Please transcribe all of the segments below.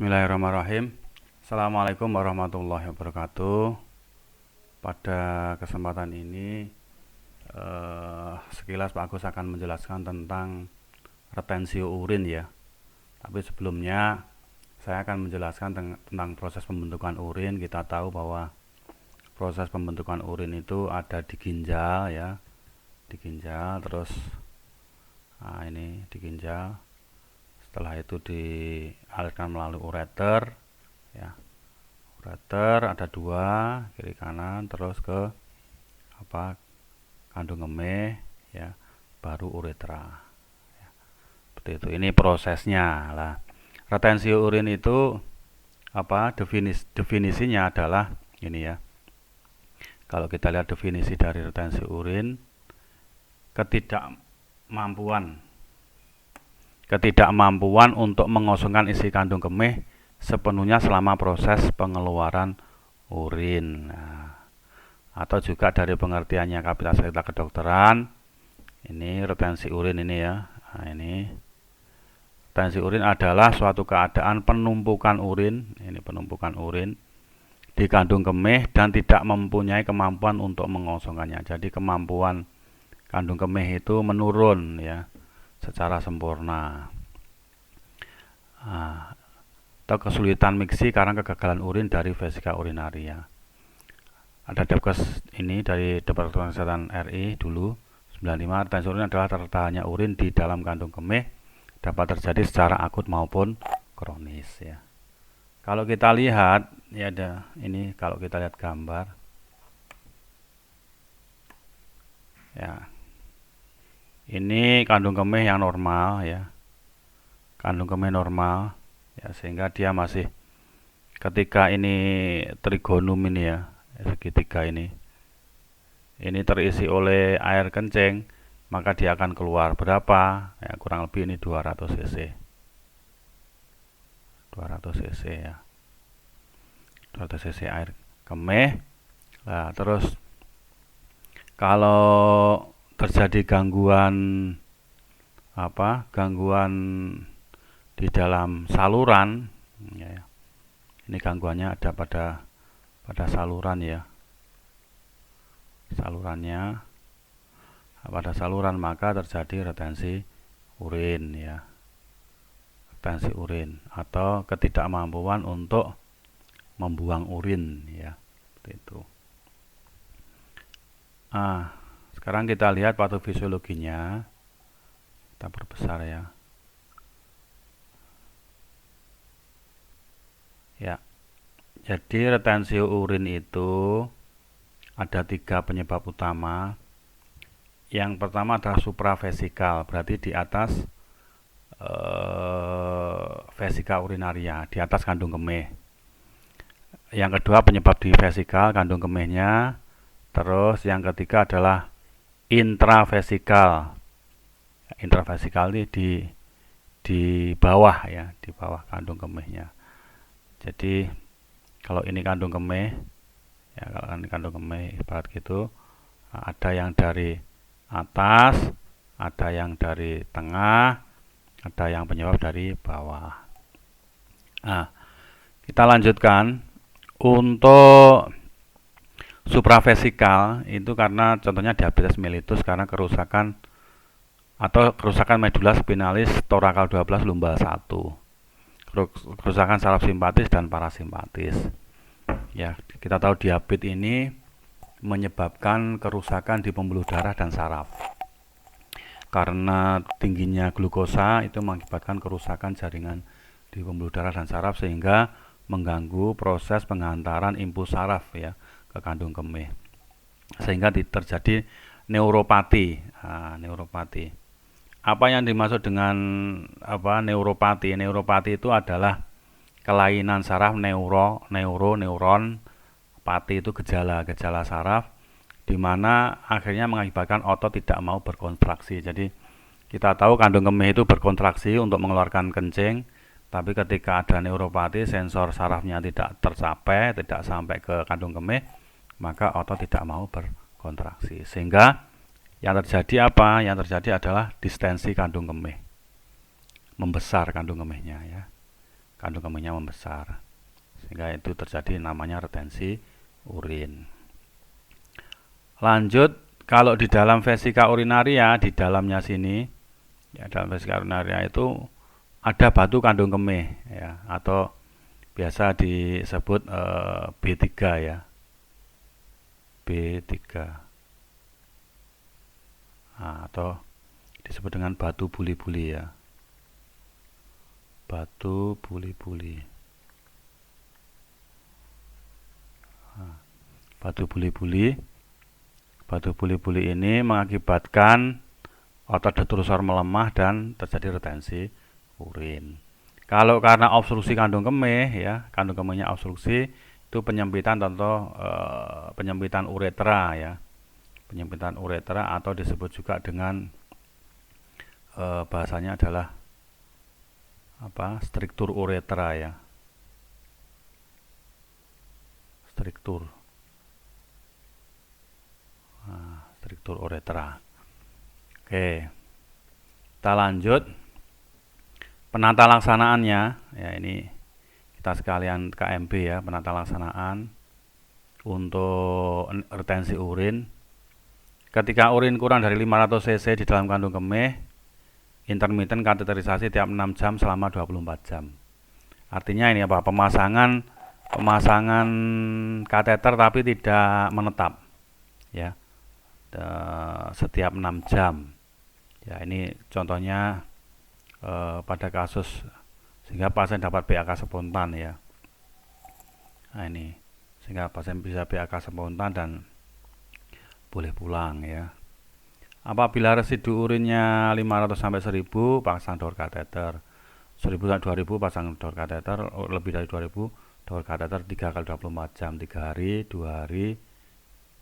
Bismillahirrahmanirrahim. Assalamualaikum warahmatullahi wabarakatuh. Pada kesempatan ini sekilas Pak Agus akan menjelaskan tentang retensi urin ya. Tapi sebelumnya saya akan menjelaskan tentang proses pembentukan urin. Kita tahu bahwa proses pembentukan urin itu ada di ginjal ya, di ginjal, terus ini di ginjal. Setelah itu dialirkan melalui ureter ya. Ureter ada dua, kiri kanan, terus ke kandung kemih ya, baru uretra ya. Seperti itu. Ini prosesnya lah. Retensi urin itu definisinya adalah ini ya. Kalau kita lihat definisi dari retensi urin, ketidakmampuan untuk mengosongkan isi kandung kemih sepenuhnya selama proses pengeluaran urin. Atau juga dari pengertiannya Kapital Sekretariat Kedokteran, ini retensi urin ini ya. Ini retensi urin adalah suatu keadaan penumpukan urin, ini penumpukan urin di kandung kemih dan tidak mempunyai kemampuan untuk mengosongkannya. Jadi kemampuan kandung kemih itu menurun ya, secara sempurna, atau kesulitan miksi karena kegagalan urin dari vesika urinaria. Ada Depkes ini dari Departemen Kesehatan RI dulu 95, retensi urin adalah tertahannya urin di dalam kandung kemih, dapat terjadi secara akut maupun kronis ya. Kalau kita lihat ya, ada ini, kalau kita lihat gambar ya, ini kandung kemih yang normal ya, kandung kemih normal ya, sehingga dia masih, ketika ini trigonum ini ya, segitiga ini terisi oleh air kencing, maka dia akan keluar berapa ya, kurang lebih ini 200 cc 200 cc ya, 200 cc air kemih. Nah, terus kalau terjadi gangguan gangguan di dalam saluran ya, ini gangguannya ada pada saluran ya, pada saluran, maka terjadi retensi urin ya, retensi urin atau ketidakmampuan untuk membuang urin ya, seperti itu. Sekarang kita lihat patofisiologinya. Kita perbesar ya. Ya. Jadi retensi urin itu ada 3 penyebab utama. Yang pertama adalah supravesikal, berarti di atas vesika urinaria, di atas kandung kemih. Yang kedua penyebab di vesikal, kandung kemihnya. Terus yang ketiga adalah intravesikal. Intravesikal ini di bawah ya, di bawah kandung kemihnya. Jadi kalau ini kandung kemih ya, kalau ini kandung kemih ibarat gitu, ada yang dari atas, ada yang dari tengah, ada yang penyebab dari bawah. Kita lanjutkan. Untuk supravesikal itu karena contohnya diabetes mellitus, karena kerusakan medula spinalis torakal 12 lumbal 1, kerusakan saraf simpatis dan parasimpatis ya. Kita tahu diabetes ini menyebabkan kerusakan di pembuluh darah dan saraf, karena tingginya glukosa itu mengakibatkan kerusakan jaringan di pembuluh darah dan saraf, sehingga mengganggu proses penghantaran impuls saraf ya ke kandung kemih, sehingga terjadi neuropati. Neuropati. Apa yang dimaksud dengan neuropati? Neuropati itu adalah kelainan saraf, neuron, pati itu gejala saraf, di mana akhirnya mengakibatkan otot tidak mau berkontraksi. Jadi kita tahu kandung kemih itu berkontraksi untuk mengeluarkan kencing, tapi ketika ada neuropati, sensor sarafnya tidak tercapai, tidak sampai ke kandung kemih, maka otot tidak mau berkontraksi, sehingga yang terjadi apa? Yang terjadi adalah distensi kandung kemih, membesar kandung kemihnya ya. kandung kemihnya membesar, sehingga itu terjadi namanya retensi urin. Lanjut, kalau di dalam vesika urinaria, di dalamnya sini, ya, dalam vesika urinaria itu ada batu kandung kemih, ya, atau biasa disebut B3 ya, B3, nah, atau disebut dengan batu buli-buli ya, batu buli-buli. Nah, batu buli-buli ini mengakibatkan otot detrusor melemah dan terjadi retensi urin. Kalau karena obstruksi kandung kemih ya, kandung kemihnya obstruksi, itu penyempitan, contoh penyempitan uretra ya, penyempitan uretra, atau disebut juga dengan bahasanya adalah struktur uretra ya, struktur uretra. Oke, kita lanjut penata laksanaannya ya, ini kita sekalian KMB ya, penata laksanaan untuk retensi urin. Ketika urin kurang dari 500 cc di dalam kandung kemih, intermittent kateterisasi tiap 6 jam selama 24 jam. Artinya ini apa? Pemasangan kateter tapi tidak menetap ya, setiap 6 jam ya. Ini contohnya pada kasus sehingga pasien dapat BAK spontan ya. Nah, ini sehingga pasien bisa BAK spontan dan boleh pulang ya. Apabila residu urinnya 500 sampai 1000, pasang door kateter. 1000 sampai 2000 pasang door kateter, lebih dari 2000 door kateter 3 kali 24 jam, 3 hari, 2 hari,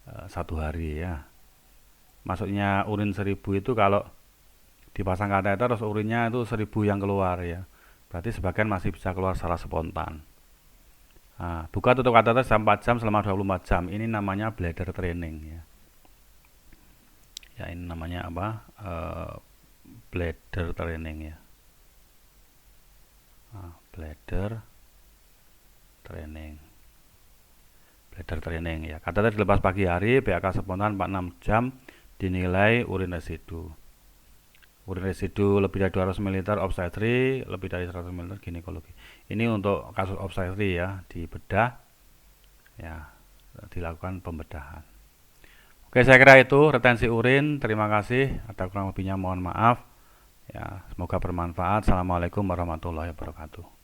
1 hari ya. Maksudnya urin 1000 itu kalau dipasang kateter terus urinnya itu 1000 yang keluar ya, berarti sebagian masih bisa keluar secara spontan. Nah, buka tutup kateter selama 4 jam selama 24 jam. Ini namanya bladder training ya. Ya, ini namanya apa? Bladder training ya. Nah, bladder training ya. Kateter dilepas pagi hari, BAK spontan 4-6 jam, dinilai urin residu. Urin residu lebih dari 200 ml obstetri, lebih dari 100 ml ginekologi. Ini untuk kasus obstetri ya, dibedah ya, dilakukan pembedahan. Oke, saya kira itu retensi urin. Terima kasih. Ada kurang lebihnya mohon maaf. Ya, semoga bermanfaat. Assalamualaikum warahmatullahi wabarakatuh.